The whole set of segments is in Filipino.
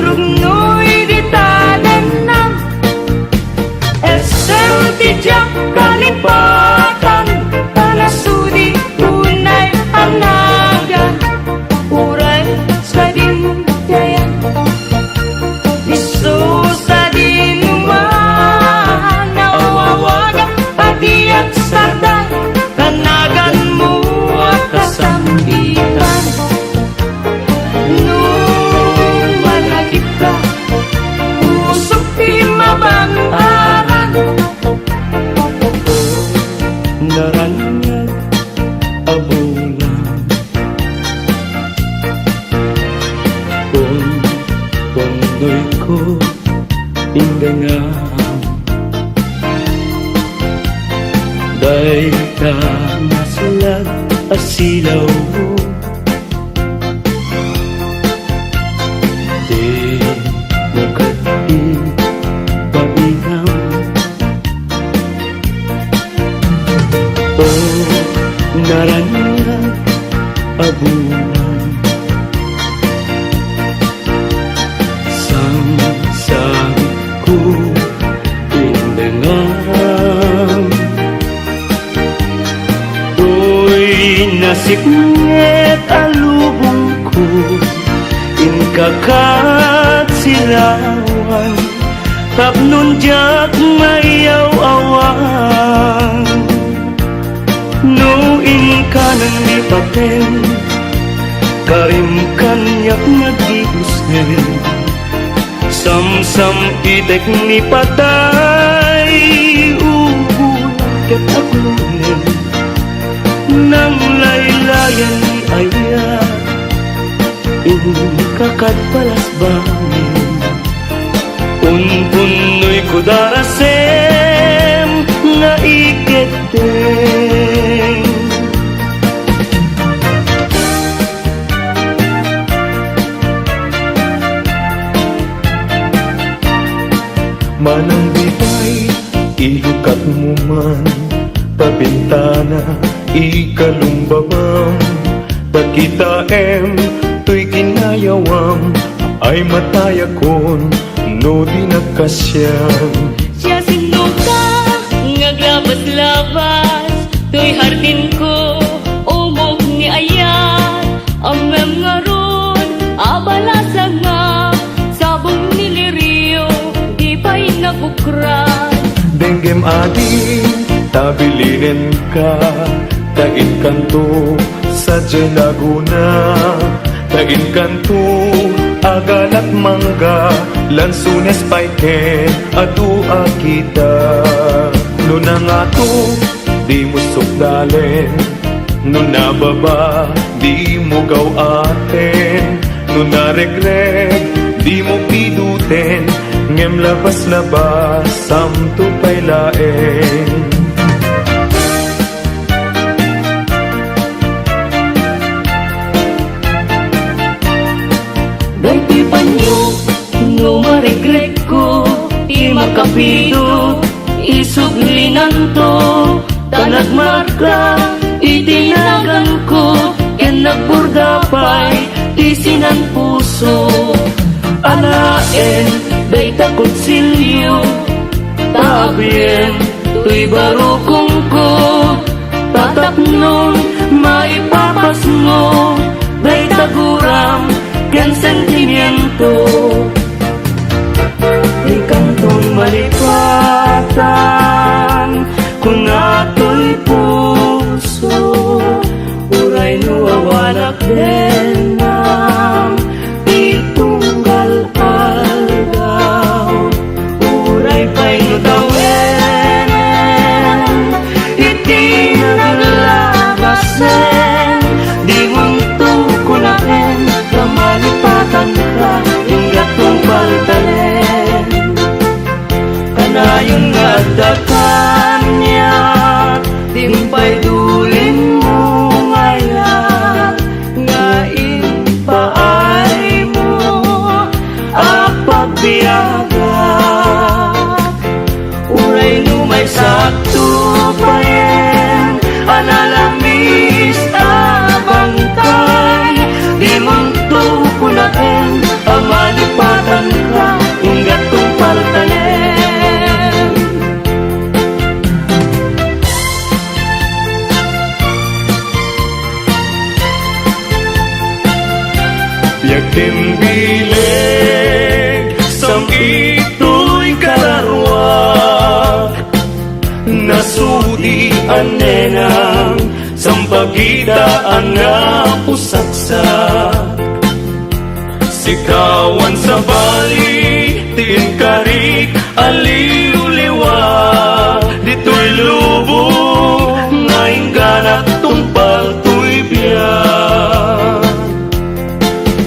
rugnoy di tanan SM tijak kalipatan panasudi tunay anagan uray sa dindayan isu sa dinuman nawawagan patiyak sardan kanagan mo at kasambitan nung malagip ka usok di mabantaran naranyag abulan pondoy ko indangan day ka nasulag asilaw di mo kati pabiham naranyag abulan sang ko indangan do'y nasiknet alubong ko inkakat sirawan tapnon jak mayaw-awan no inkanan ni papen karim kanyak nagibusnen sam-sam itek ni patay ubulan ket aglunen nang laylayan ni ayat kakat palas bangin unpunoy ko darasem nga iketeng manang bibay ilukat mo man tabintana ikalumbabam takita tuy kinayawam ay matayakon no di nagkasyam siya sino ka ngaglabas-labas tuy hardin ko umog ni ayat amem nga ron abalasa nga sabong niliriyo di pa'y nabukran denggem adi tabilinen ka tain kanto sa Laguna tain kanto agalat mangga lansunes paiken adu akita no nangato di mo sukdalen no nababa di mo gawaten no naregreg di mo piduten ngem labas-labas samto pailaen no maregret ko di makapidot isuglinan to tanagmarka itinagan ko yan nagburgapay di sinan puso anaen day takot silyo tabien tuy barukong ko tatapnon maipapasmo day taguram ken sentimiento di kantong malipatan kung ato'y puso uray nuwawanak din ng pitunggal algaw uray pa'y nutawenen iti naglabasen di mong tukunaken kamalipatan ka ingatong baltalen kanayon nga dakanya timpay dulin mo ngayon nga ipaay mo apagbiyaga uray numay sakto payen analamis abangkay di mong tukunaken amalipatan anenang sampagita nga pusaksak. Sikawan sa bali, tinkarik, aliw-liwa. Dito'y lubog, ngayon ganat tumpal to'y biyak.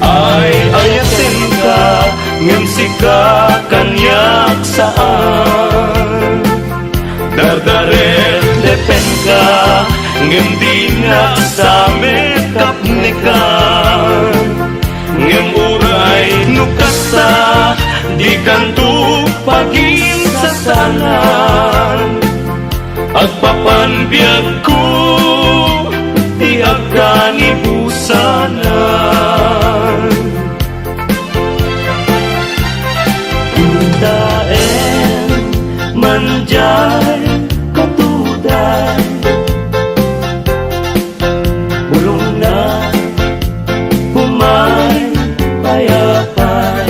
Ay, ayatin ka, ngem sika kanyak saan. Dardaret, depen ka, ngem di na sa mekapnikan. Ngem uray nukasa, di kanto paging sasalan. Agpapanbiyag ko, di agkan ibusanan. Daen manjay katuday, bulong na humay payapay.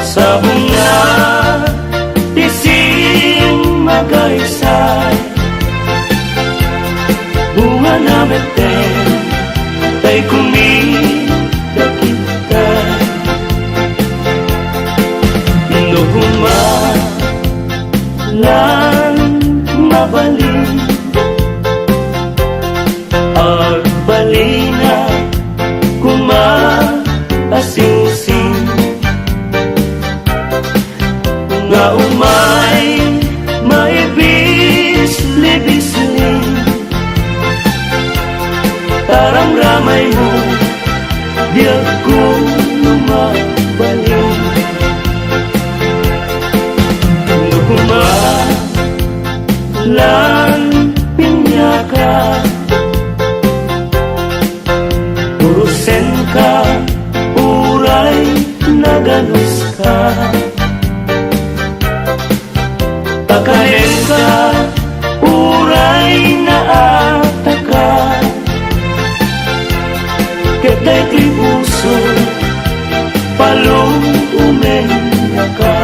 Sa bunga tising magaysay, bunga na meten tay kumidakitay. Nuhuma lan mabalin, agbalina kumaasing-sing. Nga umay maibis-libisling, taram-ramay mo di ako lumabalin. Nuhuma lan pinyaka, urusen ka, uray naganus ka. Pakain ka, uray naataka. Ketay ko'y puso, palong umenya ka.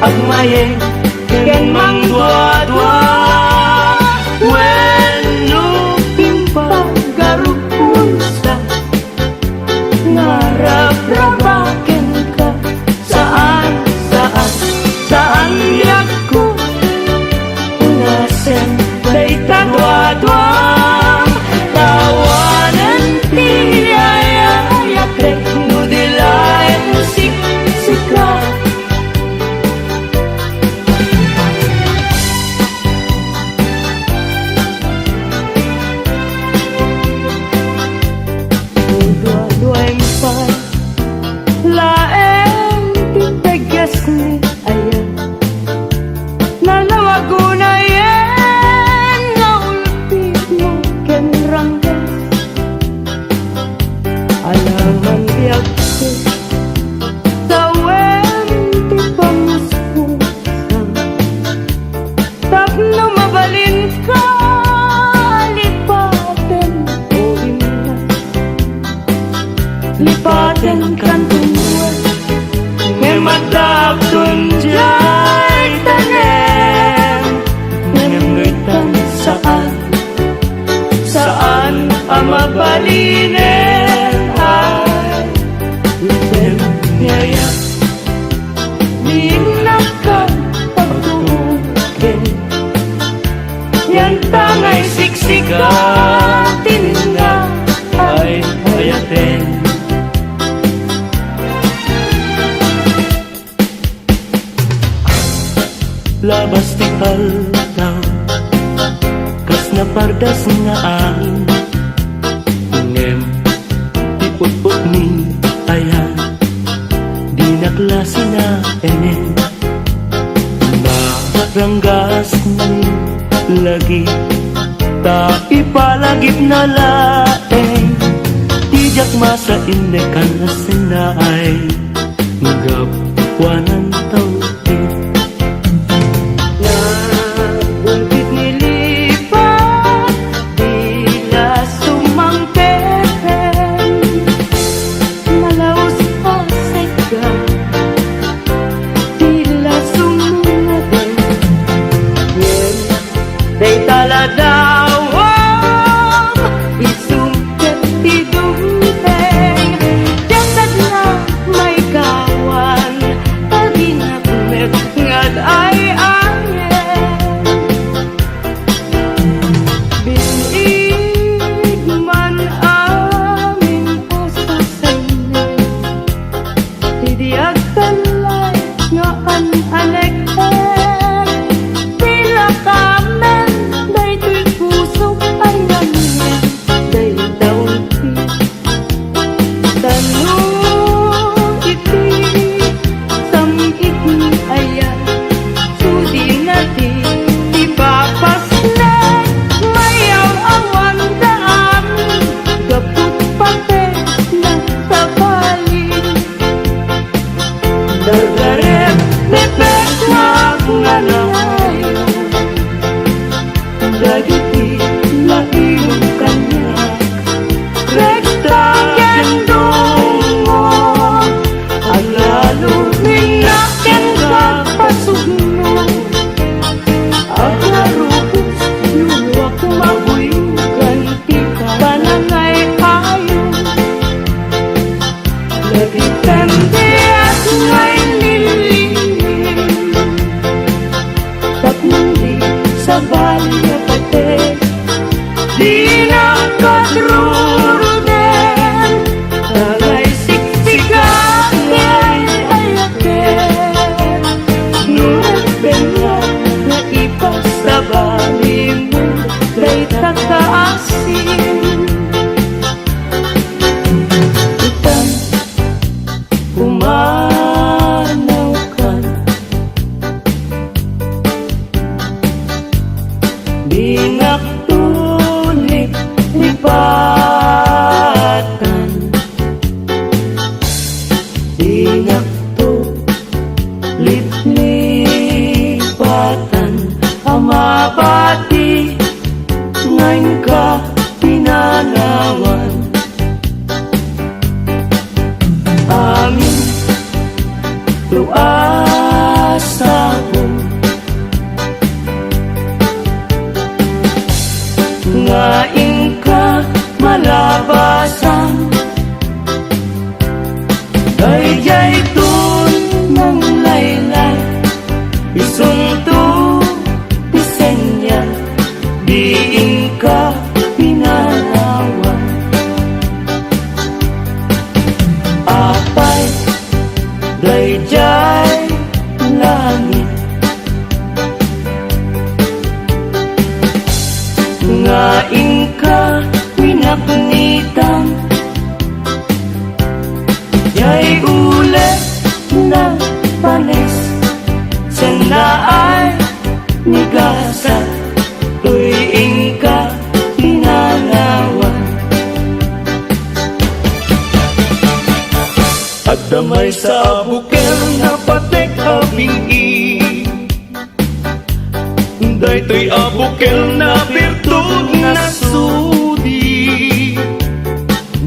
agmayeng ken mangdwa-dwa wenno pimpagarugon sa ngarap-rabaken ka saan yak ko unasen day kadwa-dwa tawanan ti ayayak no dilayan sika dua-duaing pay laeng tipegas ni ayan nalawagunayen nga ulpit mo ken ranggas alangan biag ko tawen ti pamuspusan tapno mabalin ka lipaten o imnas lipaten kan tungguan ngemadakon jay tanem ngemngitan saan amabalinen ay iten niya ninakan pagtukin yan tangay siksikatin na ay ayaten labas ti kaldaw kas napardas nga angin ngem ti put-put ni ayan di naklase na enen maranggas ni lagi ta ipalagip na laeng tijak masa indekan na sinay ngapwanan tao Luasa napunitan. Yay ulit na panis, sanaay nigasa, tuwing ka pinanawan. At damay sa bukel na patek abingi, daytoy abukel na birtud na sudi.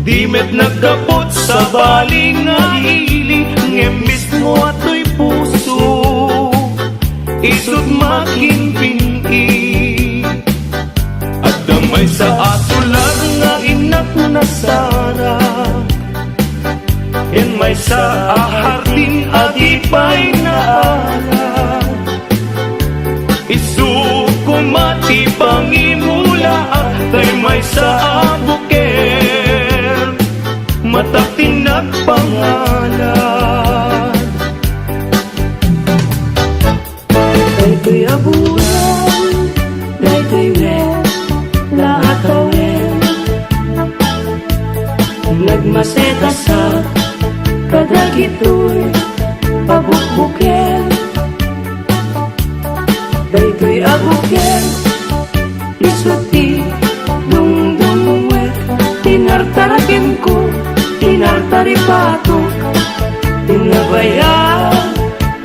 Di met nagkapot sa baling nga ili, ngemis mo ato'y puso, isut makinpingi. At damay sa asulag nga inak na sara, yan may sa ahardin at ipay na ara. Isuko mati pangimula tay may sa abuker, matating nagpangalan. Daytoy abulan, daytoy wen, lahat awen, nagmaseta sa kadagitoy pabukbuken. Daytoy abuken, isuti dungdungwet, tinartarakin ko, tinartaripato, tinabaya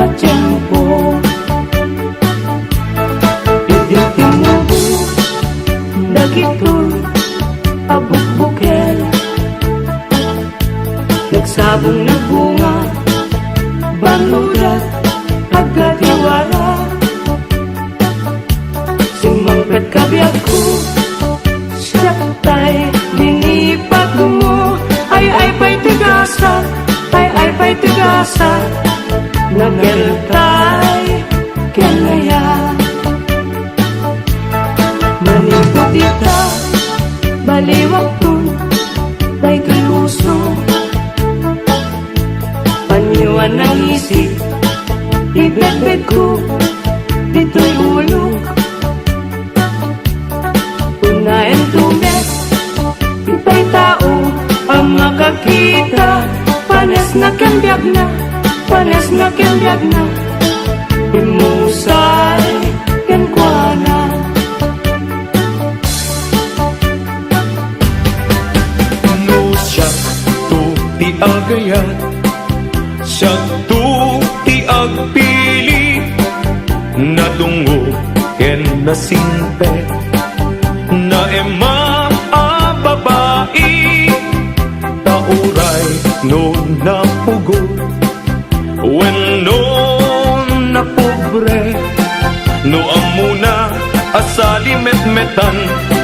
at tiyempo. Iditin mo po, dagitoy abukbuken, nagsabong na bunga, banulat, agkatiwala. Sumangkat kabiyak ko, siyatay, dinipag mo, ay pa'y tigasa, ay pa'y tigasa, nageltay, kenaya. Manipot ita, baliwag tun, tay kiluso, paniwan ng isip, ibet-bet ko, dito'y ulog. Unahin tumes, ipay tao ang makakita, panes na kembiyag na, panes na kembiyag na, imusay kenkwana. No siya to ti agayat, siya to ti agpili, nadungo ken nasimpe, na ema a babae, tauray no napugo, when no napobre, no amuna asali metmetan,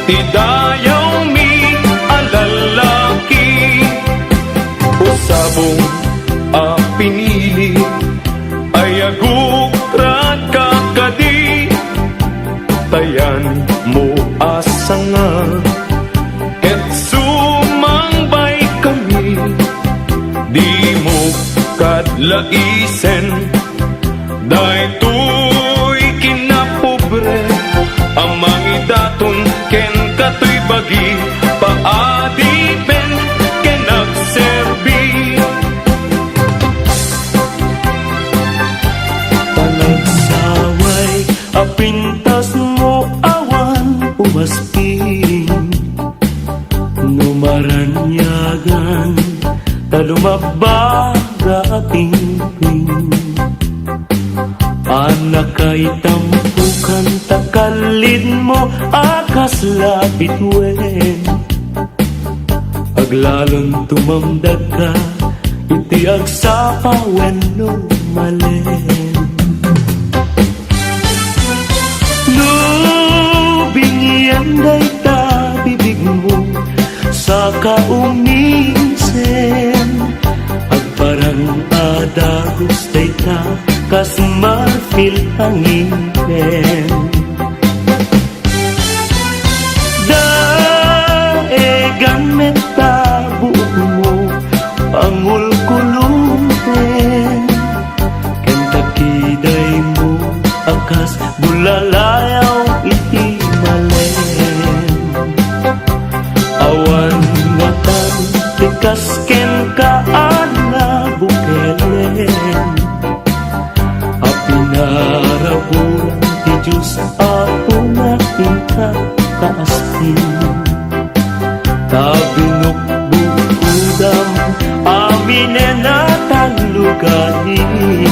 ti dayaw mi alalaki, usabong a pinili, ay agukrat kakadi, tayan mo asanga, ket sumangbay kami, di mo kadlaisen, daytoy kinapobre, amang idaton ken katoy bagi, paadipen ken nagserbi. Panagsaway apintas mo awan umasping, numaranyagan talumabaga pingping, anak kay tampukan takalid mo akas lapit wen, aglalon tumamdag ka iti agsapa wen no malen. Bingiyan day ta bibig mo sa kaumisen, agparang adagos day ta kas marfil hangin. Daegan meta buok mo pangul kulunten, kentakiday mo akas bulalayaw iti malen, awan pintas ken kaana bukelen apinaraburan ti Diyos ako na pinta kaastin tabinukbukudam amin na taluganin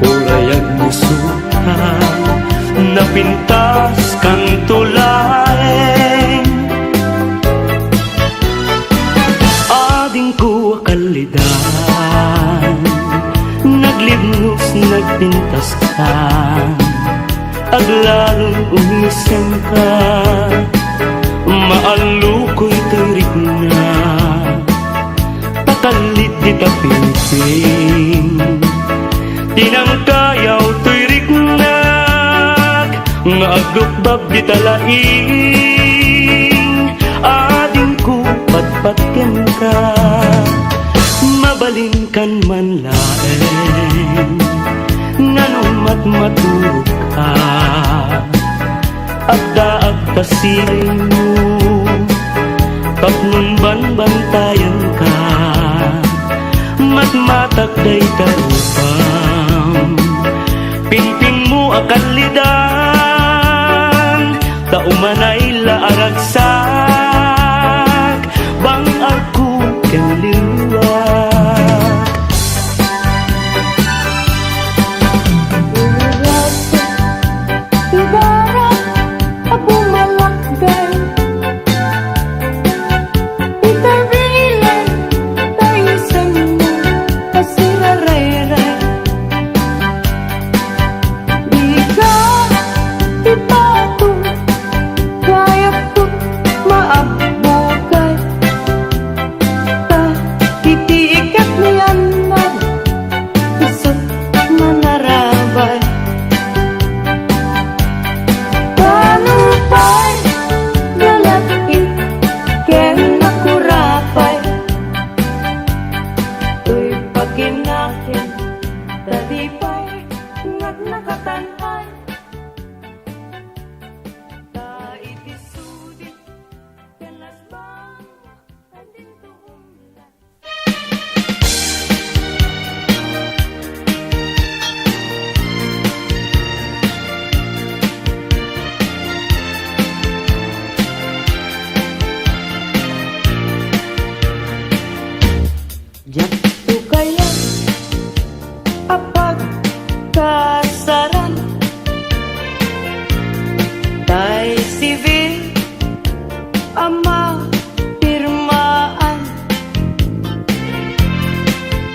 urayag musuhan napintas kang tulaeng ading ko kalidan naglibnos nagpintas ka aglalong umisem ka maalukoy tirik na takalit di tapinsing tinangkayaw tirik na nga agukbab di talaing ading ko patpatken ka mabalin kan man laeng nganumat maturog ka agda siling mo tapnon banbantayan ka matmatag day tarupam pingping mo akalidan taumanay laaragsak bang aku keliwat Jatuh kaya apag kasaran tay sivil ama pirmaan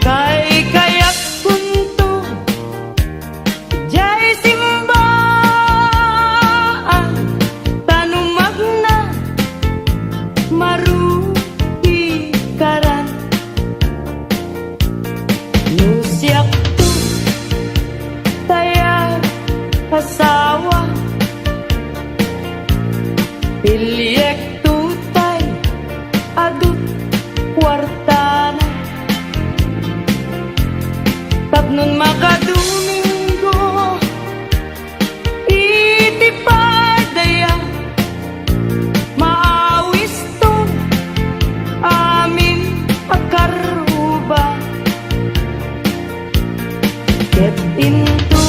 kay kayak punto jay simbaan tanumag na maruhi karan siyak tu tayag asawa piliyek tutay adut kwartana tapnon makadomingo itipadaya maawis to amin akaruba ket into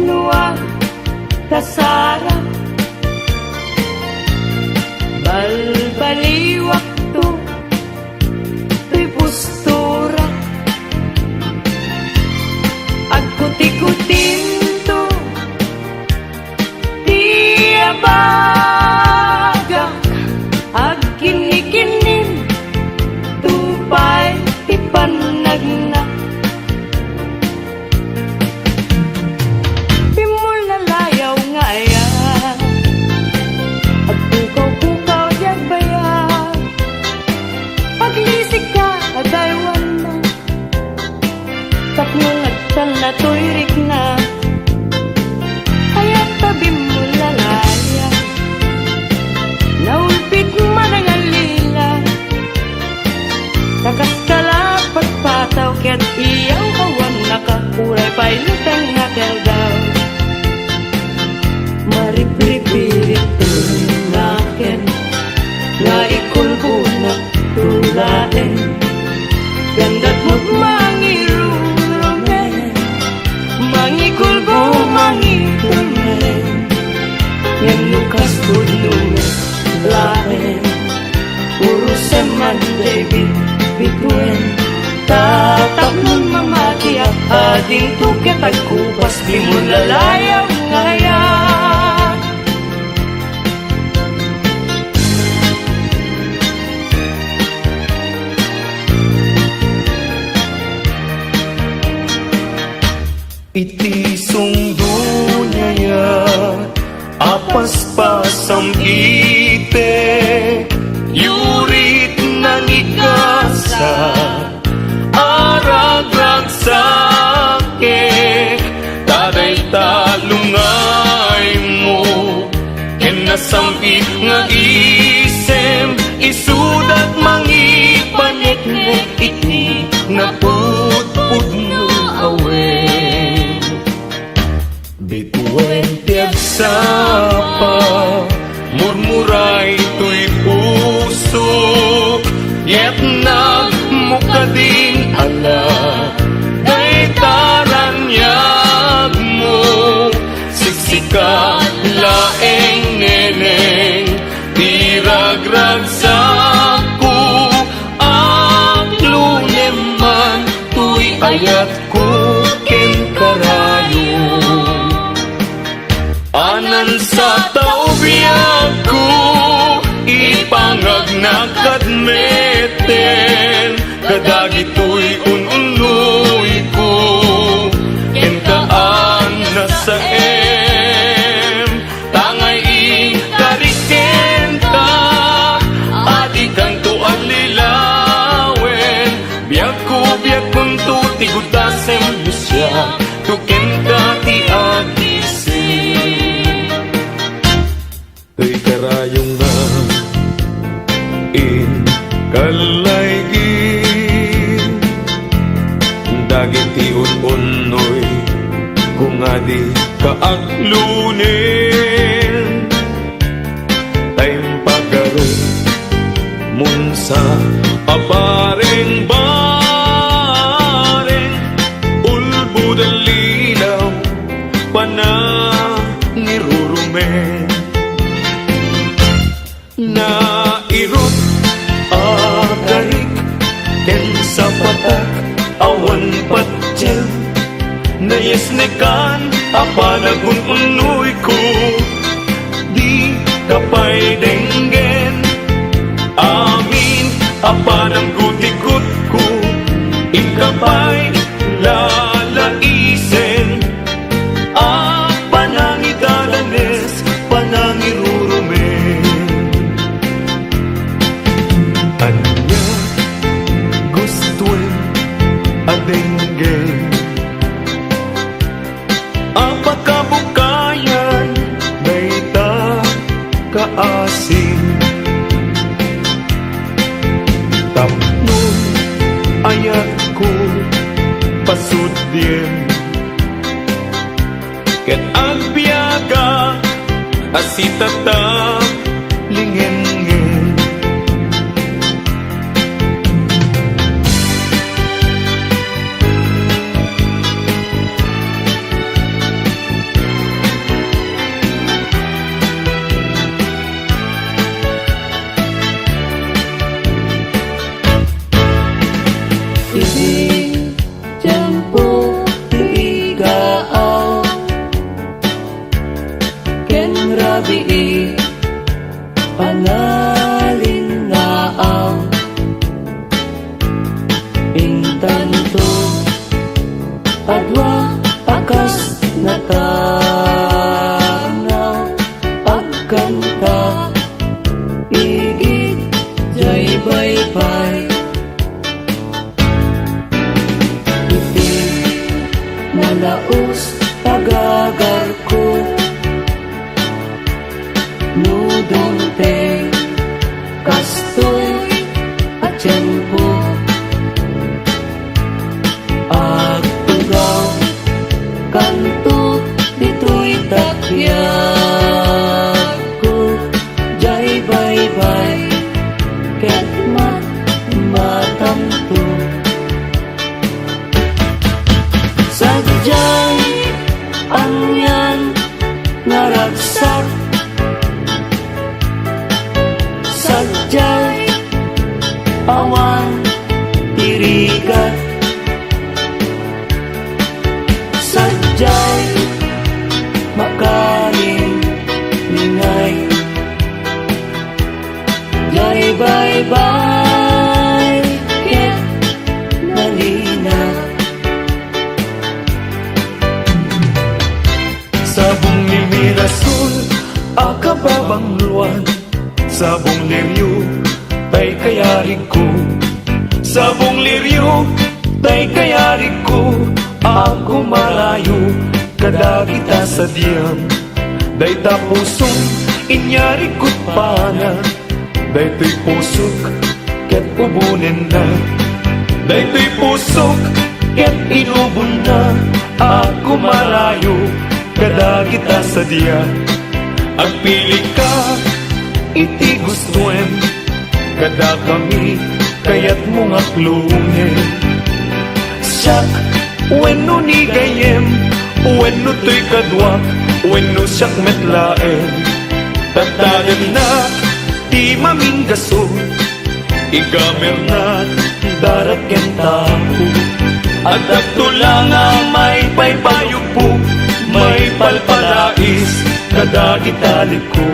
nuwa kasara balbali waktu tuy postura agkuti-kutin to tiabaga agkini-kinin tupay ipanagna na tuirik na aya't tabi mo lalaya naulpit manangalila nakaskalapat pataw ket iyaw kawan nakakuray pailutang nakaldaw maripripirit naken nga ikulbun lain. Puro seman David bituin, tatak nun mamati at ading tuket at kupas, di mo lalayang ngayon. Iti sungdunaya apas-pasam ite yurit ng ikasa aragrag sake taday talungay mo ken nasampit nga isem isudat mangipanek-nek iti nga putput no awen bituin tiag sapa murmuray to'y puso yet nagmukading ala day taranyag mo siksika laeng neneng tiragrag saku aklo neman to'y ayat ko ken karayo anan sa taubiyag ko ipangag nakadmeten kadagito'y ununoy ko enkaan na sa tangay ikarikenta adikan to alilawen biag kun to tigutasem lusya tukenta ti to'y karayong na in kalaygin dagiti un-unoy kung adi kaaglunin tayong pagkaroon mong sa apareng bareng ulbud ang lilaw panangirurumen na irot agarik ken sa patak awan patsyem na yesnekan apanagun-unoy ko di kapay denggen amin apanang gutikot ko ikapay lalaisen apanangidalanes panangirurumen anya gustuin adenggen apakabukayan dayta kaasin tapnon ayat ko pasudyen ket agbiaga asitata lingenge adwa akas natanaw agkanta igit jay baybay iti nalaos tagagar ko nudonte kastoy at tiyempo kanto dito'y takyag ko jay baybay ket matamto sadyay angyan naragsak awan irigat sadyay makaling ningay jay bye-bye ket nalina sabong nimirasul akababang luwan sabong liryo tay kayarig ko sabong liryo tay kayarig ko ako malayo kada kita sa diyam day tapusong inyari ko't pana day to'y pusok ket ubunin na day to'y pusok ket inubon na ako malayo kada kita sa diyam agpili ka iti gustuem kada kami kayat mong aklungin siyak wenno ni gayem wenno to'y kadwa wenno siyak metlaen tatagan na ti maminggaso igamer na darat ken tao at agtulang may paypayo po may palpalais kada kitalik ko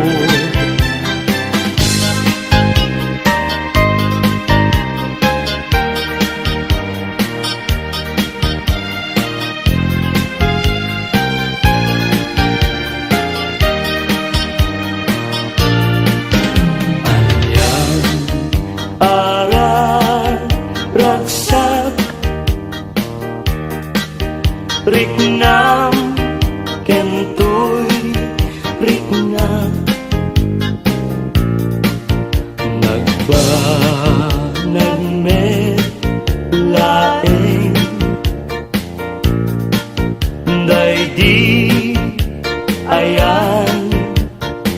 riknam kentoy riknam nagbanag met laeng day di ayan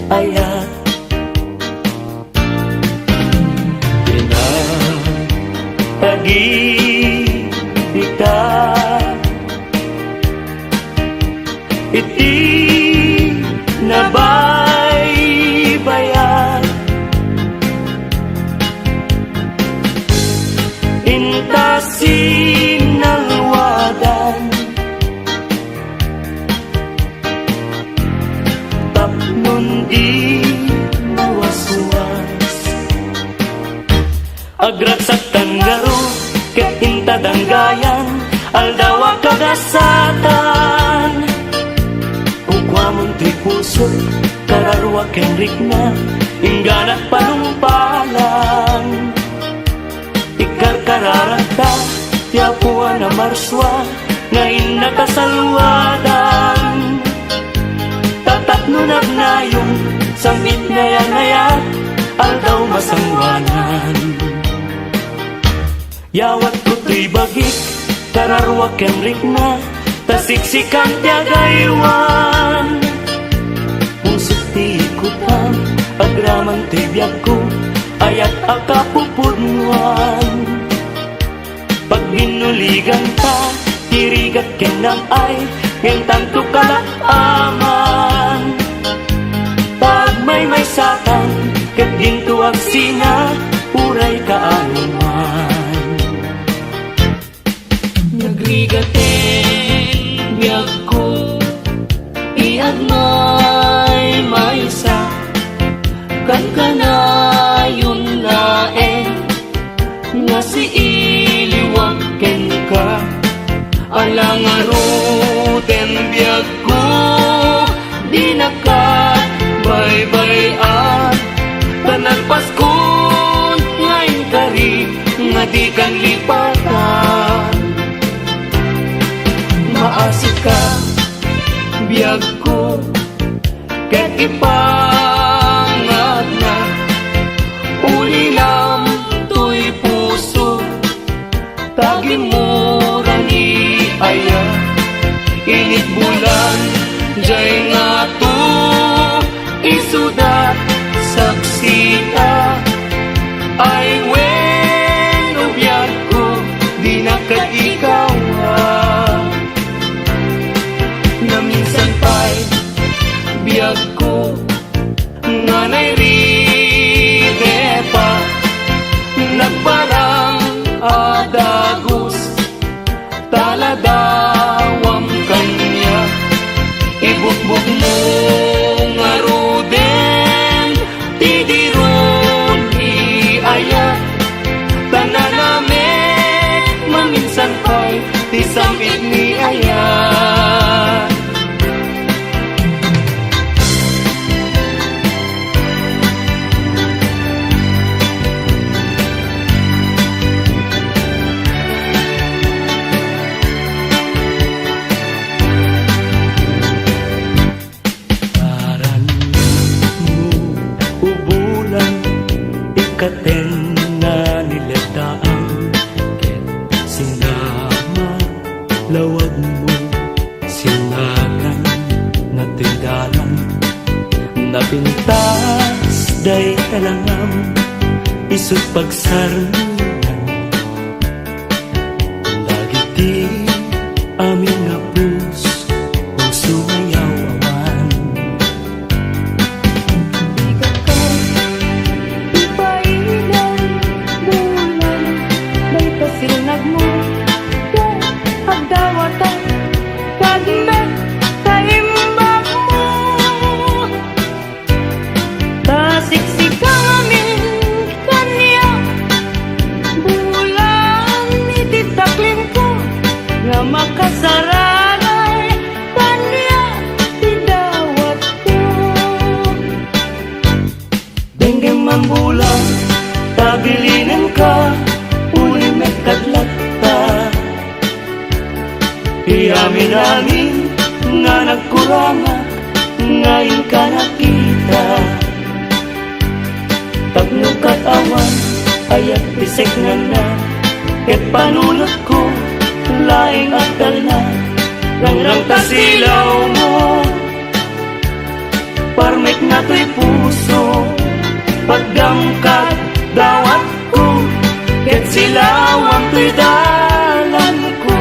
ayan pinatagi kita iti nabaybayan inta sinalwadan tapnon di mawaswas agragsak tanggaro ket inta danggayan aldawa kadasatan Ugwamon ti puso, kararwa kenrik na, ingganak panumpalan. Ikar kararata, tiapuan na marswa, ngayon nakasalwadan. Tatat nunag na yung samit na yan, aldaw masangwanan. Yawat ko to'y bagik, kararwa kenrik na, tasiksikan tiagaywan pusok ti ikutan agraman ti biyag ko ayat akapupudnuan pag ginuligan ta tirigat kenam ay ngeng tanto kalakaman pag may sakan ket gintuag sina uray kaanuman nagrigaten biyag ko iagmay maysa kan kanayon laeng nga si iliwag ken ka alang aruten biyag ko di nakat baybayan tanan paskon ngayon kari nga di kan lipatan maasik ka, biyag ko, ket ipangat na, ulilam to'y puso, tagimura ni aya, init bulan, jay nga to, isudat, saksita, ay wen, biyag ko, di na ikaw minsan pa'y biyag ko nga nairide pa nagpara katen na nilataan ket sinama lawag mo sinagan na tindalan napintas day talangam isut pagsarungan dagiti amin nga puso mayaw awan Ipailan bulan May pasinag mo Kung agdawatan Kagmet kaimbag mo Tasiksikaw amin kanya Bulan ititaklin ko Nga makasaranay kanya Idawat ko Denggem mambulang tabilinan ka uli mekadlat ta iamin-amin nga nagkurama ngayon ka nakita tagnukat awan ayat bisek nga na ket panunot ko laing akal na rangrang tasilaw mo parmek na to'y puso pagdangkat dawat ko ket silawang to'y dalan ko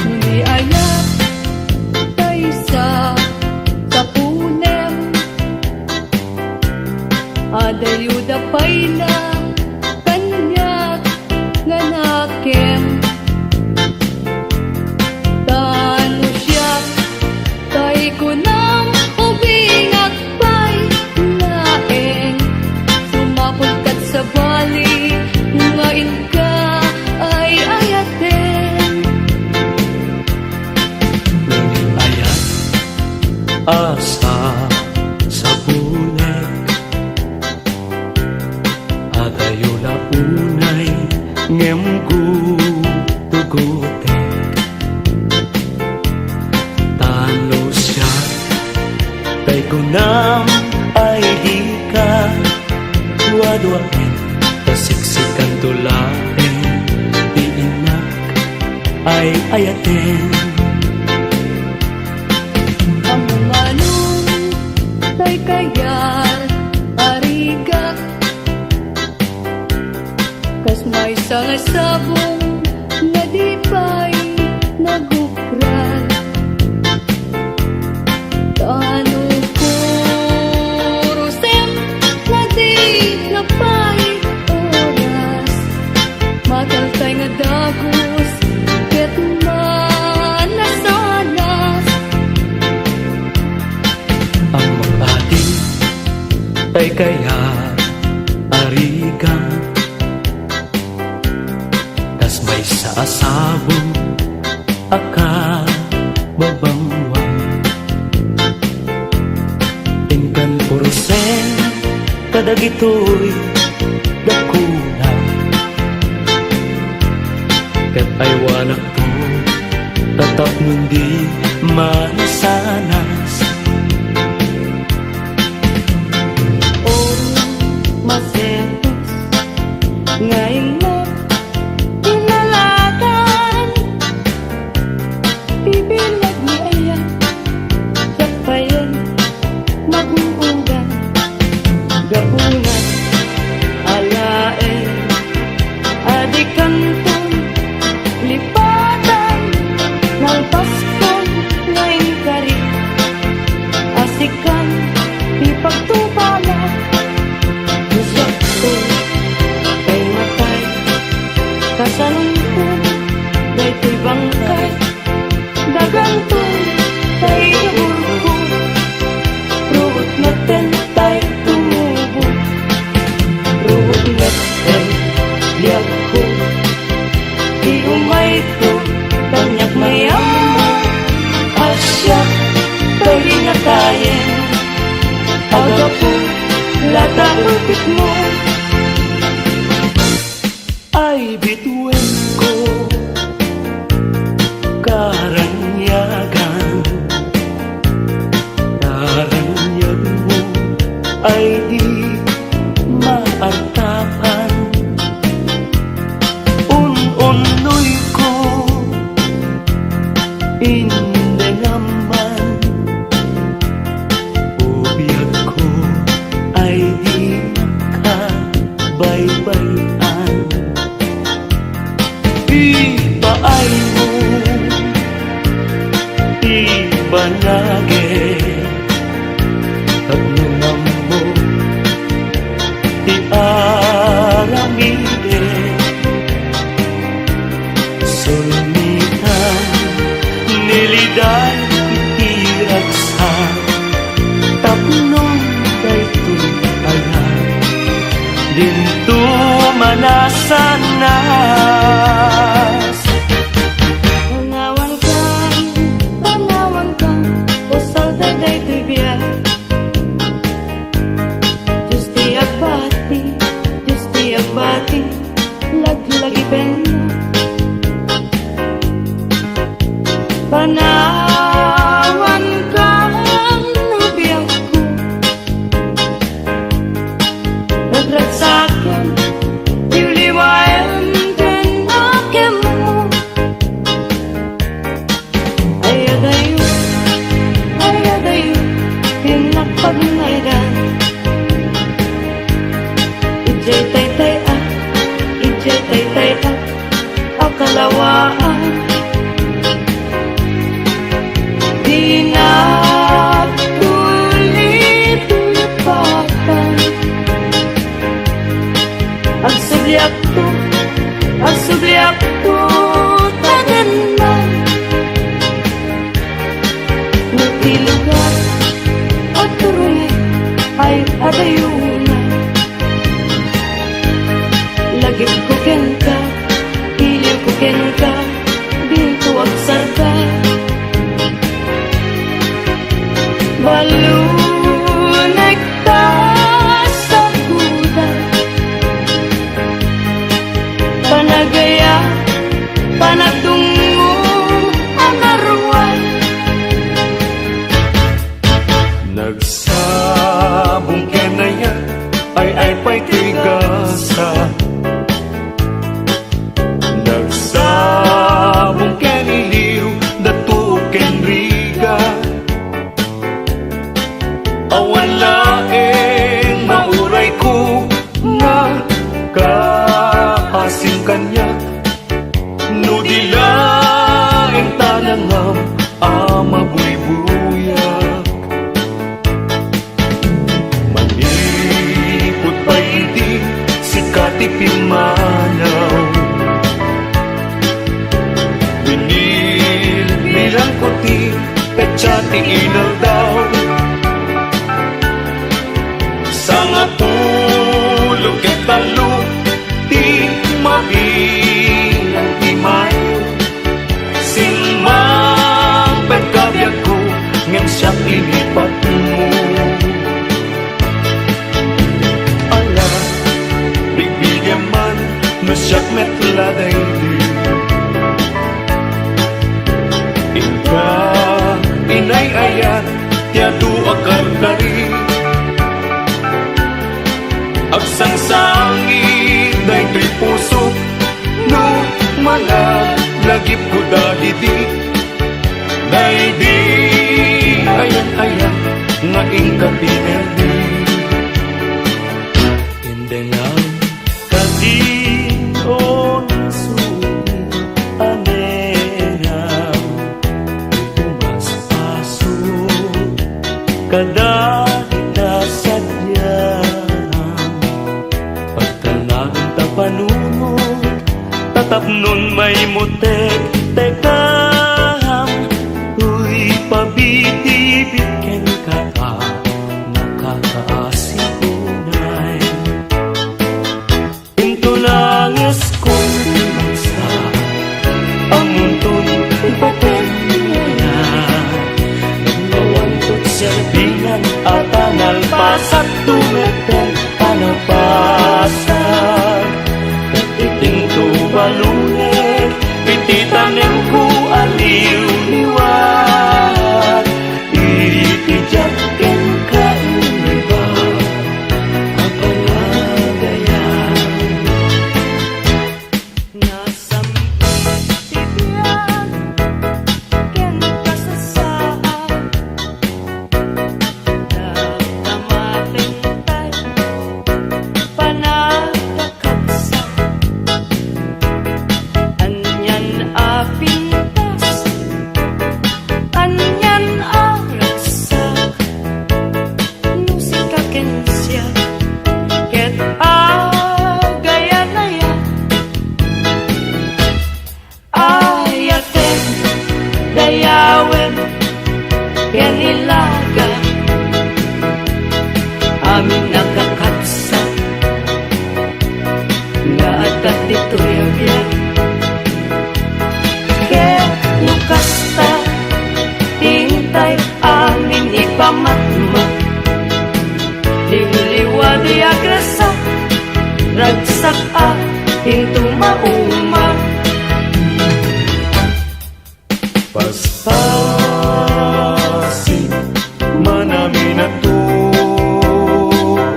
Hindi ayat tayo sa tapunem Adayuda payla kanyak nga nakem Tano siya tay ko nang ubingat pay laeng Sumapod kat sa bali ngayon ka ay ayaten ayat asa sa bunek adayo na unay ngem tugutek tano siya kay kunam ay di ka duwa-duwain kasiksikan tulain di inak ay ayaten Amumanong tay kayat arigak Kas may sangasabong na di pa'y nagukran Tano kurusem na di napay oras Mataltay nga dagos ket manasanas ang mag-ating tay kaya arigang tas may sa asabong aka babangwang tingkan purusen kadagitoy dakuna ket ay wanak to tatap nundi manasanas masetos ngayon mo pinalatan ibilag ni ayan kapayan mag-uugan gabunan alaen adikanton lipatan ng paskon ngayon kari asikan ipagtubala Gusak ko kay matay kasalungkot day to'y bangkay dagantong tay nabulko ruot na tay tumubo ruot na liyak ko di umay to tanyak mayam asya tay na tayen agapo lata upit mo ay bituin ko karanyagan karanyagan ay di maartapan. Un-unoy ko, hindi naman. Ubiyag ko ay di nakabaybayan. Ipaay mo, ibanage, tagnungan mo, iaramide, sulmitan, niliday, itiragsan, tapnon daytoy ayan, dinto manasanas. Tanawan ka, usal daday tibiyag. Justi abati, lag-lagi pena. Panawan ka, nabiyag ko. Nagrat sa'kin, iliwayan din akin mo. Ayadayo, pinakpagnaydan. Ijay tay-tay akalawaan. Di na tulit-tulipatan. Ang subliak to, tanan na. Nutilugan at tuloy ay adayunan. Lagip ko ken ka, iliw ko ken ka, binto agsar ka. Balunay ka sa kuda, panagaya, panagtungo, anaruan. Nagsabong kenaya, ay pa'y tigasa. Nagsabong keniliw, datu kenriga. Awan laeng mauray ko nga kaasing kanya. No di laeng tanangam ama buy-buyak. Malipot pa hindi sikati pimanaw. Binilbilang kuti petsati inaw daw. Sanga tulog ket talo, di mabilang timayo. Simang pagkabiyag ko, ngem siyang ilipat mo. Ala, bigyan man, no siyak metladay di. Ika, inay ayat, tiyado akar dari. Agsangsangit daytoy puso, no manalagip ko dahidi. Daydi ayan nga ingkapinerdi. Hindi lang kadin-on suni anenam, tumas-paso kada tatapnon may mutek tekam, uy pabitibit ken ka pa nakakaasikunay. Into langis kong bangsa ang muntong ipaten niya. Nagawantot serbinan at analpasat tumeten analpasat. Iting baluneg, pititanem ko aliw liwat. Iritijak ken ka iba, sak-a into mauma. Paspasin manami na tuok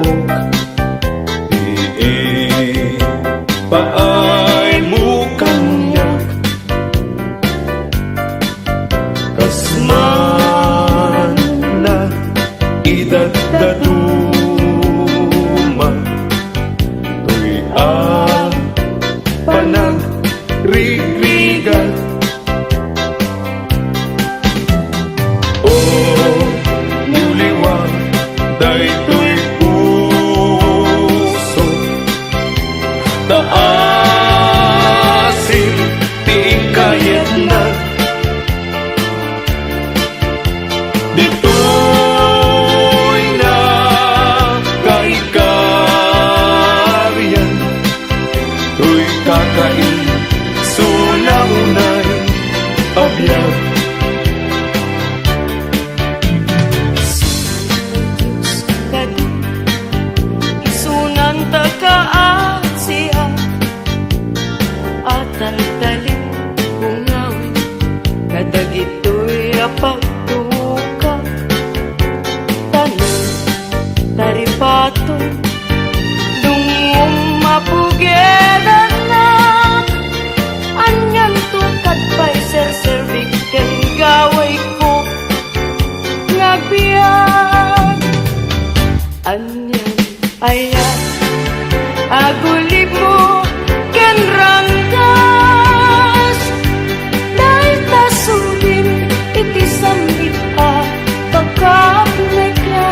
paay mo kanyak kasman na idagdaduma tuy panagrigligan o nuliwang daytoy puso taasin tiing kayat na dito'y na kaikaryan to'y kakain sunaunay abiyag Isunan takaan siya at ang talim bungawin kadag ito'y apagtuka tanan taripato dungong mapugedan na anyan tukad pa'y serservik ken gaway ko ngagbiyan anyan ayan agulib mo ken ranggas dahil tasubin iti sambit a pagkapumekla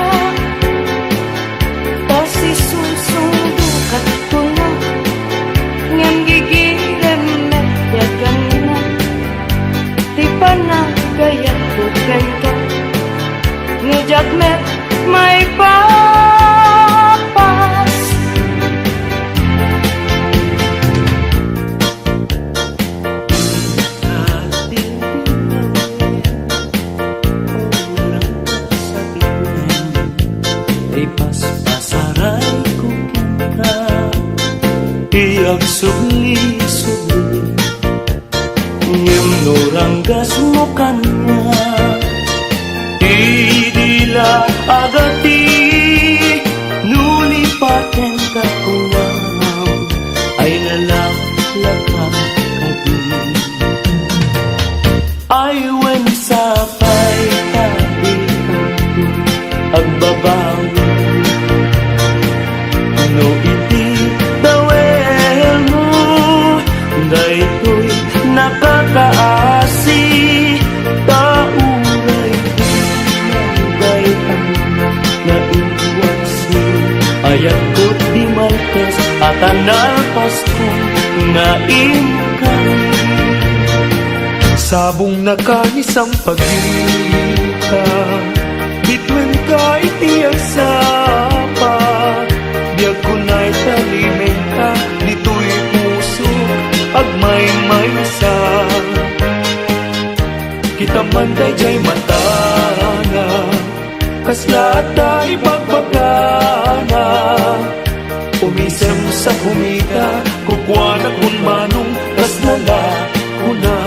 pasisusundo kat tuna ngem gigirem yagan na ti panagayat ko kanta ngejak met may papas pasaray ko kita iyag subli-subli ngem noranggas mo kanya idila agati nulipaten kakuwang ay nalaklakang kadi ay wen sapay tabi agbabawi no iti dawel mo daytoy nakakaasi tauray dinagay ang naiwasi ayat ko't di malkas at analpas ko naimkan sabong nakanisang pagkita bitwen ka itiyak sapa biag ko na'y talimen ka dito'y puso agmay-may sa kita man dayjay matana kasla tayo pagbagana umisem sa humita kukwana kun manong kasnala kuna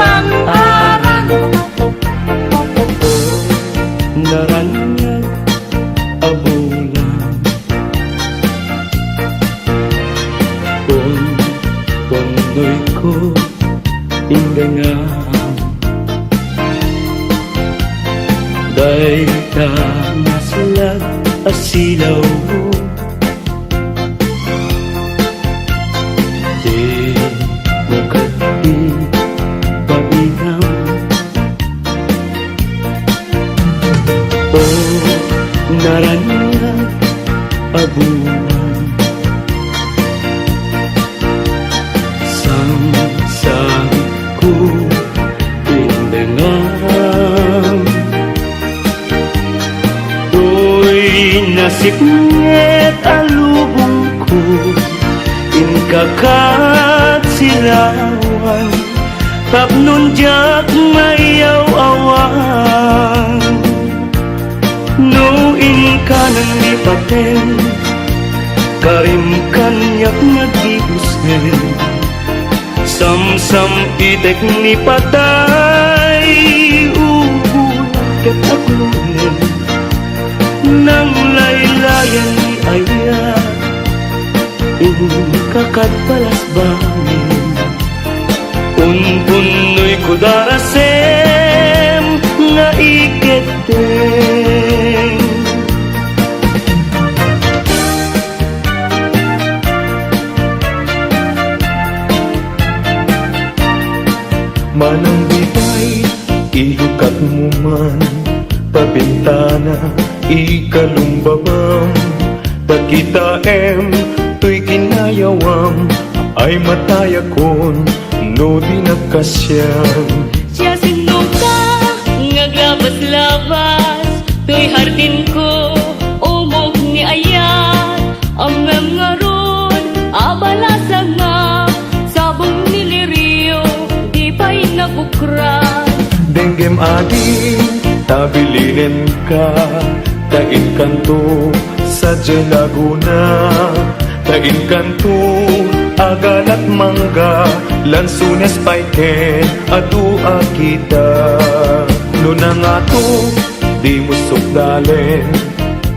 pang-aran. Naranyag abulan Pondoy ko indangan Day ka nasalag asilaw mo Di mo kati pabinang Naranyag abulan Sang ko pindangan Do'y nasipnget alubong ko Inkakat silawan Tapnon jak mayaw-awan No inka nang lipaten Karim kanyak nag-iusin Sam-sam itek ni patay Ubulan kat aglunin Nang laylayan ni ayat Inkakat balas bangin Unpunoy ko darasem Nga iketeng Manang bibay, ilukat mo man Pabintana, ikalumbabam Takita tuy kinayawam Ay matayakon, no di nagkasyam Siya sino ka, ngagabas-labas Tuy hardin ko, umog ni ayat Amem nga ron, abalasa nga Sabong niliriyo, di pa'y nabukran Denggem ading, tabilinin ka Tain kanto sa Laguna Tain kanto, agal at mangga Lansunes paiken, adua kita No na nga to, di mo sukdalen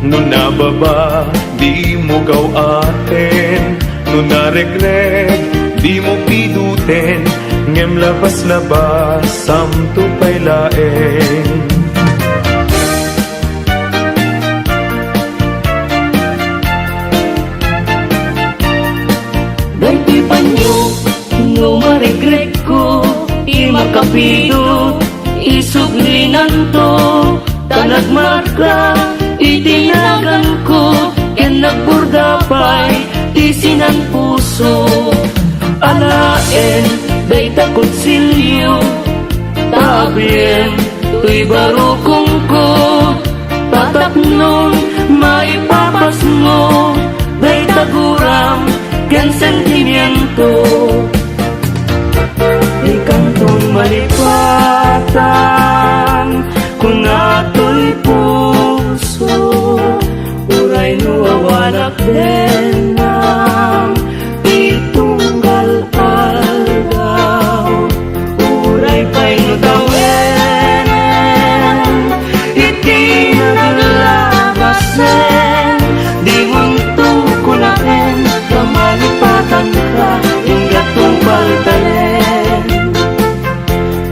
No na baba, di mo gawaten No na regreg, di mo piduten Ngem labas-labas, samto pa'y laeng Dahil panyo, no maregret ko Di makapidot, isuglinan to Tanagmarka, itinagan ko Yan nagburdapay, tisinan puso Alaen, day takot silyo Tabien, tuy barukong ko Tatapnon, maipapas mo Day taguram, ken sentimiento Di kantong malipatan Kung ato'y puso Uray no awalak din ng itunggal aldaw Uray pa'y no tawenen Iti naglabasen Di mong tukunain Kamalipatan ka Hinggat kong baltalen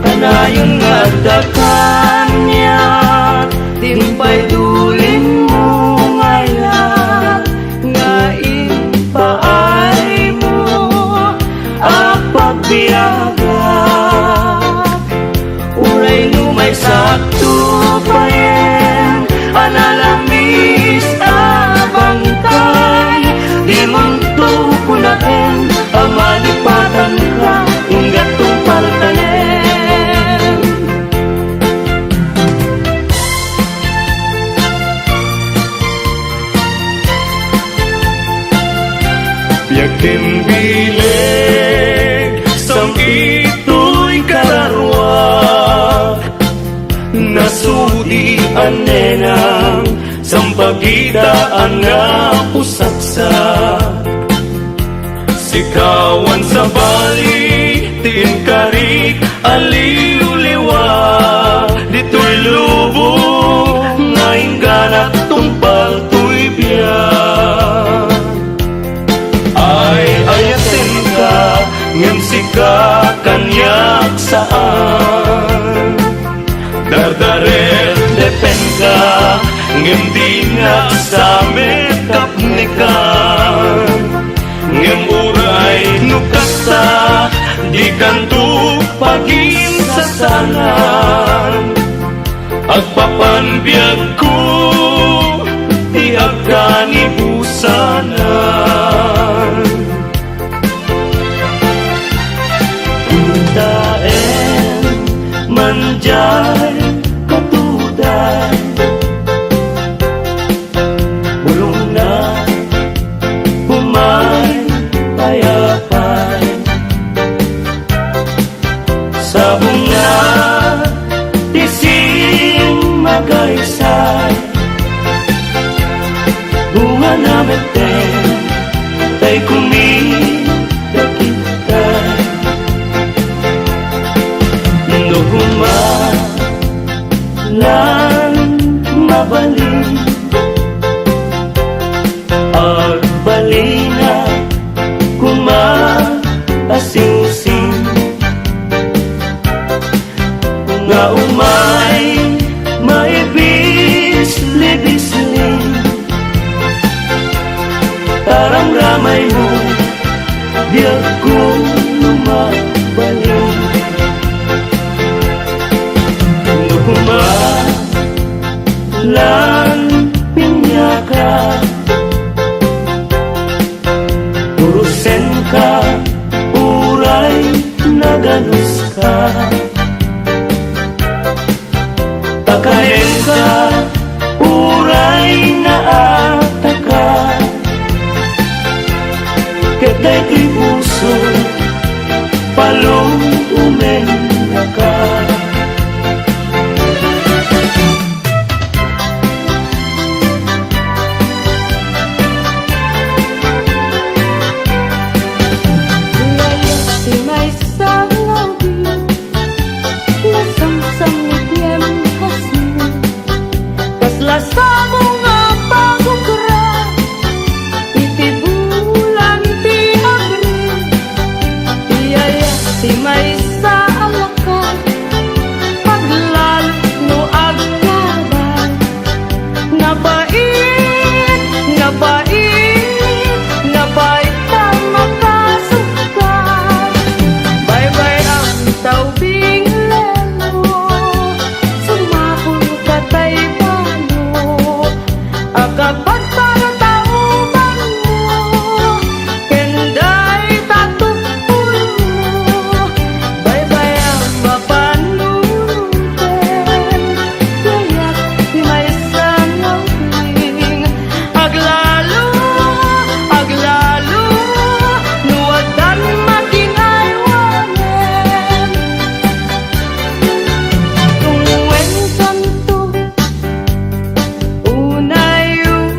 Kanayon nga dakan niya Timpay dulin mo ngayon Nga ipaay mo Apagbiyaga Uray no may sakto pa yan Analamis abangkay Di mong tukunain Amalipatan ka Hinggat kong paltalen Yakin bileg Sang ito'y kararwak Nasudian nenang Sampagitaan nga pusaksak Sikawan sa bali Tinkarik ali pagsaan. Dardaret depen ka, ngem di nga sa mekap ni ka. Ngem uray nukasta, di kanto paginsasalan. Agpapanbiyag ko, di agkanibusanan. Daen manjay katuday, bulong na humay payapay. Sa bunga tising magaysay, bunga na meten tay kumidakitay. Nuguma lang mabalik, agbalina kumaasing-sing. Nga umay maibis-libisling, tarang ramay mo biag ko lumabalik. Nuguma lang pinyaka, urusen ka, uray naganus ka. Pakain ka, uray naataka. Ketay ko'y puso, palong umenya ka. Si may sabi, nasamsam ni tiempo kasih, kasla bunga pagukra, iti bulan ti Abril. Iyaya si may alakan, paglalo no aglaban. Nabait, nabait, nabait ka makasukat. Bye-bye ang taubing lelo, sumapul ka tay pano. Agapag para tauban mo, kenday tatupul mo. Bye-bye ang mapanunten, kaya't di may sanawing. Aglalo, aglalo, nuwadan makinaywanen. Kung wensan to, unay-unan,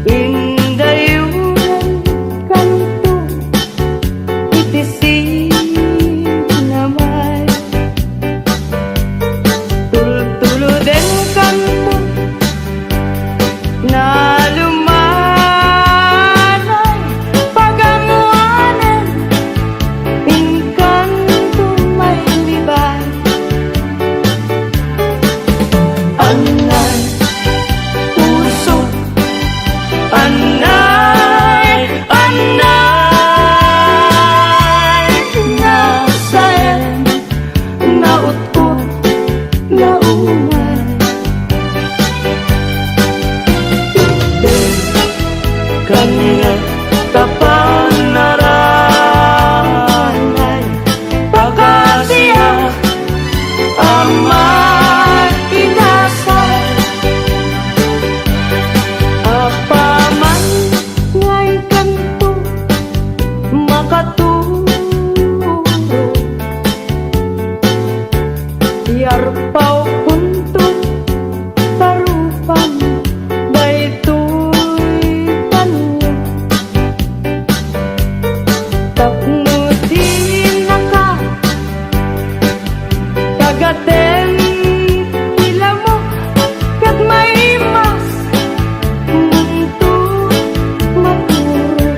indayunan kanto, itisig namay. Tultuluden kanto, na lumanay, pagamuanen, inkanto may libay. Anay, puso, anay, anay. Nasayan, naut-ut, naumay. Kanya kapanaranay, pagkasiya amat inasay. Apaman ngay kanto, makaturo, yarpaw punto, tarupan, daytoy tanyo. Tapno din na ka, kagaten ila mo, kat may mas munto maturo.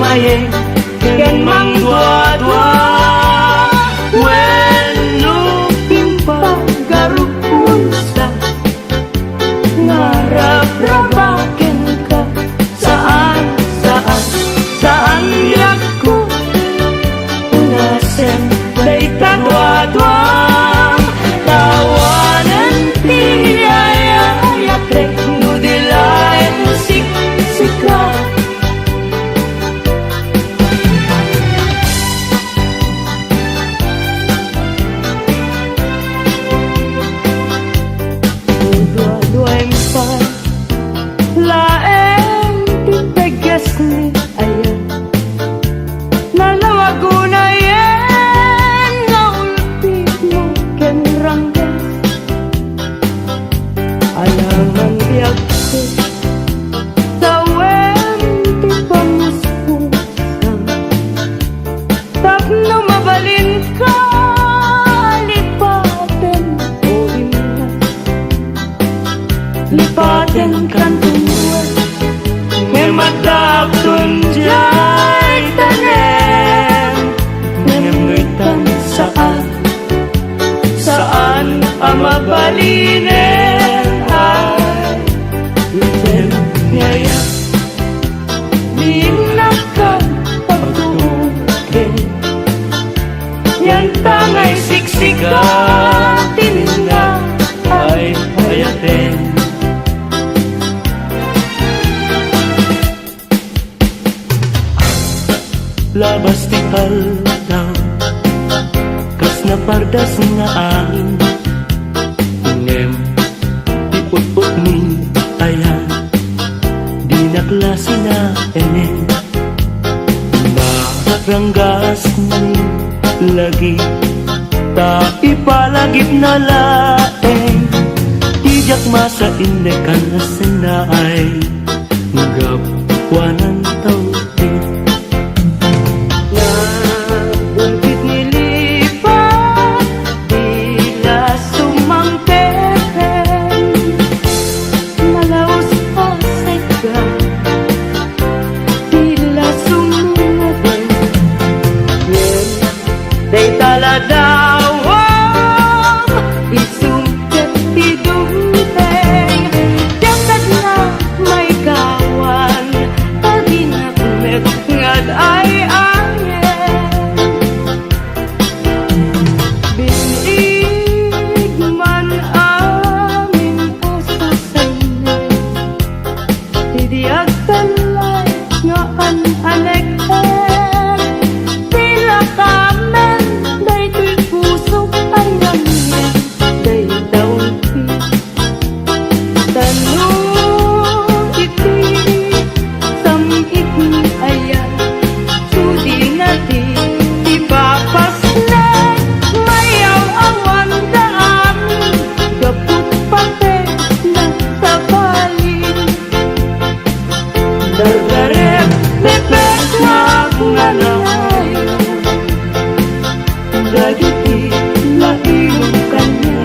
maye ken mang dua-dua when looking Garuk unsa ngarap-rabaken ka saan yaku Nasem day kadwa-dwa tawanan Ayak rek nudilain sika Dua-duaing pa laeng tipegas ni ayan Nalawaguna yan Naulpit mo ken ranggas Alangan biyak ko Tawen ti pamuspusan Tapno mabalin ka Lipaten o imna Lipaten kan tumwa ngemadakon jay tanem ngemngitan saan amabalinen ay iten ngayak Dinakan pagtukin yan tangay siksika Tinga ay hayaten labas ti daw kas na pardas nga angin ngem ti put ni ayan di na klase na enen maranggas ni lagi ta ipalagip na laeng tijak masa indekan na senay gapwanan tau Bulbit nilipat Tila sumangketen Malaos pasega Tila sumungaden yen day taladawang Isungket tidungteng Dasad na may kawan Paginagmet ngad ay Binig man amin asasaynay Tidiag talay nga an-anekten Tila kamen day tuy pusok ay namin Day daunti Tanong iti samit ni ayan Sudi na di ipapaslan Mayaw awan daan Gaput pate na tabalin dargarep Lepes na kunganay dagiti Laing kanya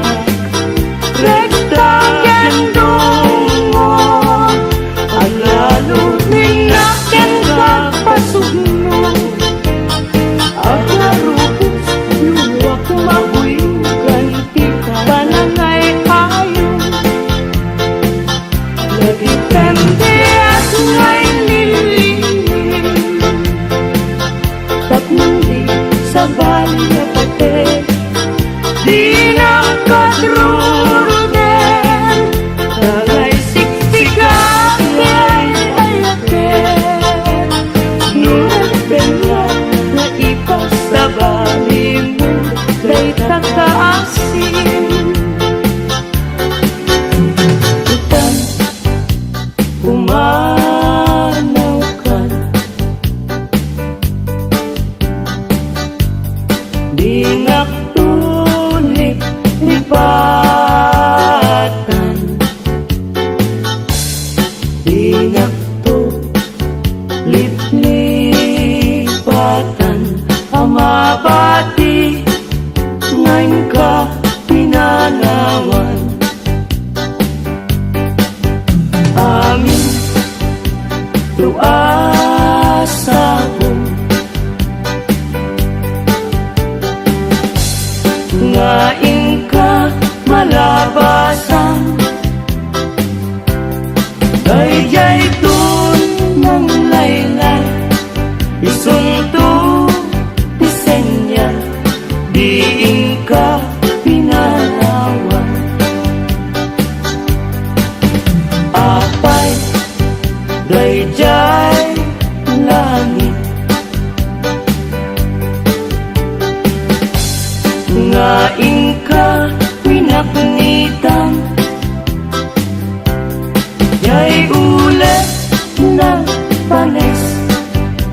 Rekta gendong mo ang lalo Minaken ka pasugno Agarupos luwak mabuing ganti Panangay ayo lagi Pende at ngay nilim Tapnong di sa bali na pate Di na kadruruden Tagay siksikan ngay ayaken Nunagbengan na ipas sa bali mo Day takaasin Itan dayton ng layla, Isunto disenya, diin ka pinalawan. Apay dayjay langit, ngaing ka pinapunitan, yay ulit na panes,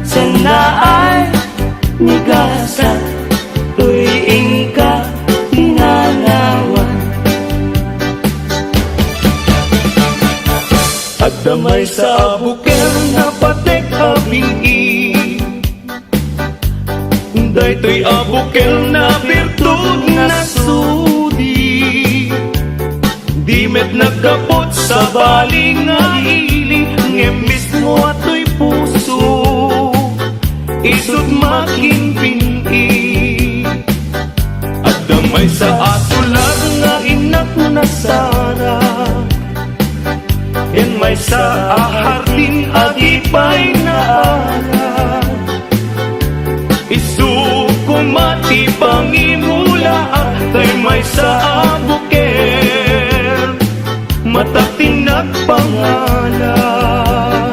sanaay nigasa, tuwing ka pinanawan. At damay sa bukel na patek abingi, daytoy abukel na birtud na sudi, di met nagkapot sa baling nga ili, ngemis mo ato'y puso, isut makin pini. At damay sa asulag nga inak na sara, yan may sa ahardin agipay na ara, isukumati pangimula tay may sa abuker, matatinag pangalan.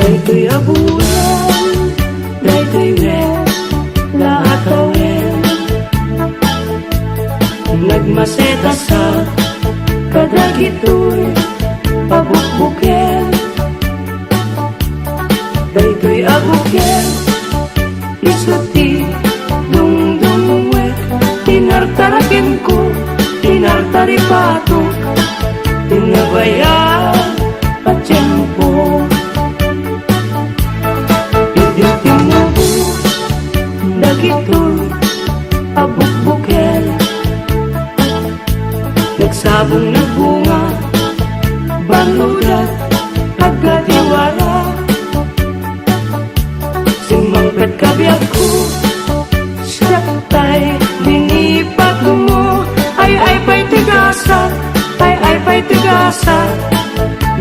daytoy abulan, daytoy ren, lahat awen, nagmaseta sa kadagitoy pabukbuken. Daytoy abuken, isuti dungdungwet, tinartaraken ko, tinartaripato, tinabaya at tiyempo. Iditin mo po, dagitoy abukbuken, nagsabong nagbunga, balulat, agadiwala, simangkat kabiyak ko, siyatay, binipag mo, ay pa'y tigasa, ay pa'y tigasa,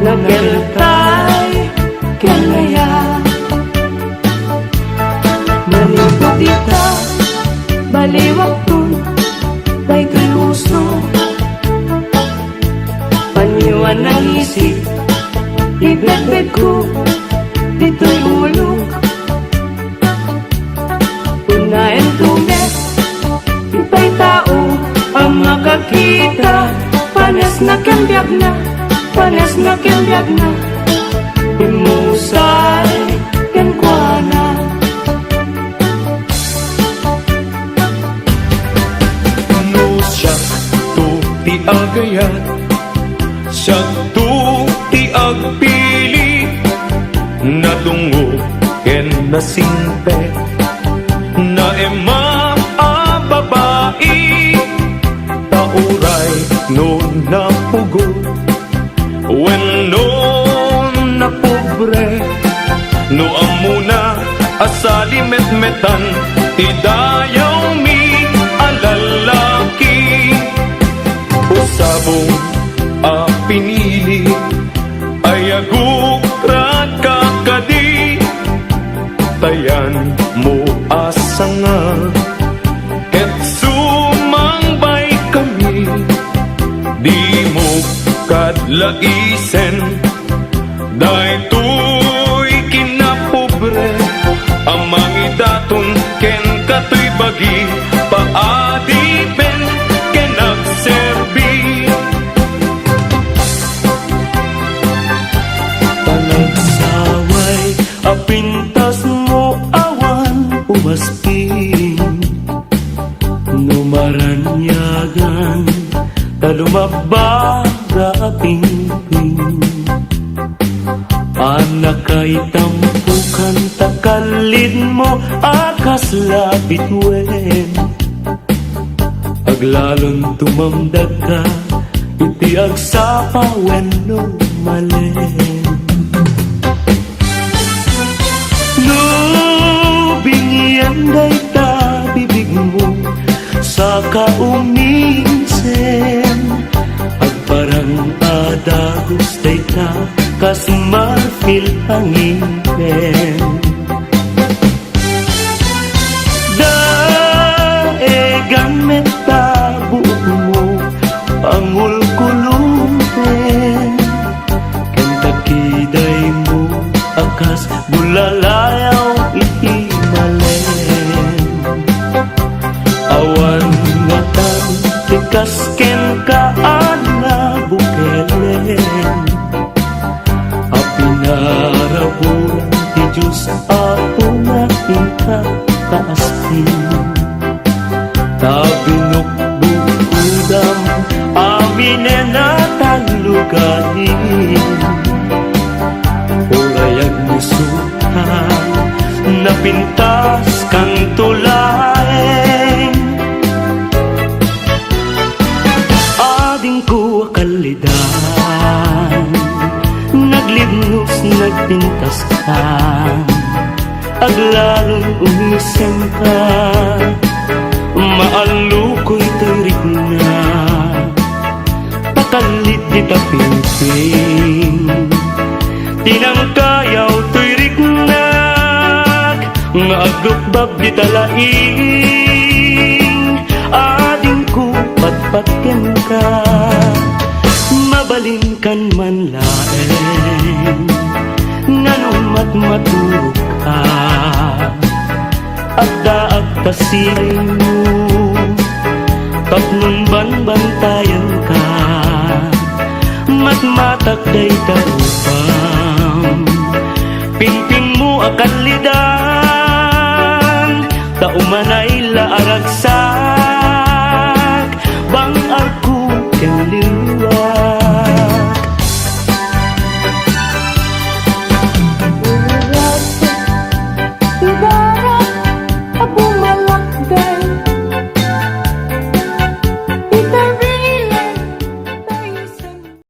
nageltay, kenaya. Manipot ita, baliwag tun, daytoy uso, paniwan ng isip, ibedbed ko, dito'y ulo, unahin tumet, ipay tao, ang makakita, panes na kembiyag na, panes na kembiyag na, imusay, kenkwana. No siya to ti agayat, siya to ti agpili, nadungo ken nasimpe, na ema a babae, pauray no napugo, when no napobre, no amuna asalimet-metan, tidayaw mi alalaki, usabong a pinili, ay agukrat kakadi, tayan mo asanga, ket sumangbay kami, di mo kadlaisen, daytoy kinapobre, amang idaton ken katoy bagi, paadipen ken agserbi. Panagsaway, apintas mo awan umasping, numaranyagan, talumabara pingping, anak kay tampukan, takalid mo akas lapit wen, aglalon tumamdag ka, iti agsapa wen no malen. No bingyan day ta bibig mo sa kauminsen, agparang kas marfil hangipin. Daegan meta buok mo pangul kulumpen, kanta kiday mo akas bulalayaw ihimalen. Awan nga tan tikas ken kaana bukelen, apinarabon ti Diyos apo na ikataastin. Tabinukbukudam aminen na taluganin, orayag musuhan napintas kang tulaeng. Ading ko akalidan, naglibnos nagpintas ka, aglalong umisem ka, maalukoy tirik na, pakalit di tapimping, tinangkayaw tirik na, nga agukbab di talaing. Ading ko patpatken ka, mabalin kan man laeng, nganong matmaturog ka, at daag tasiling mo, tapnon banbantayan ka, matmatak day tarupang, pingping mo akalidan, taumanay laaragsak, bang arko ken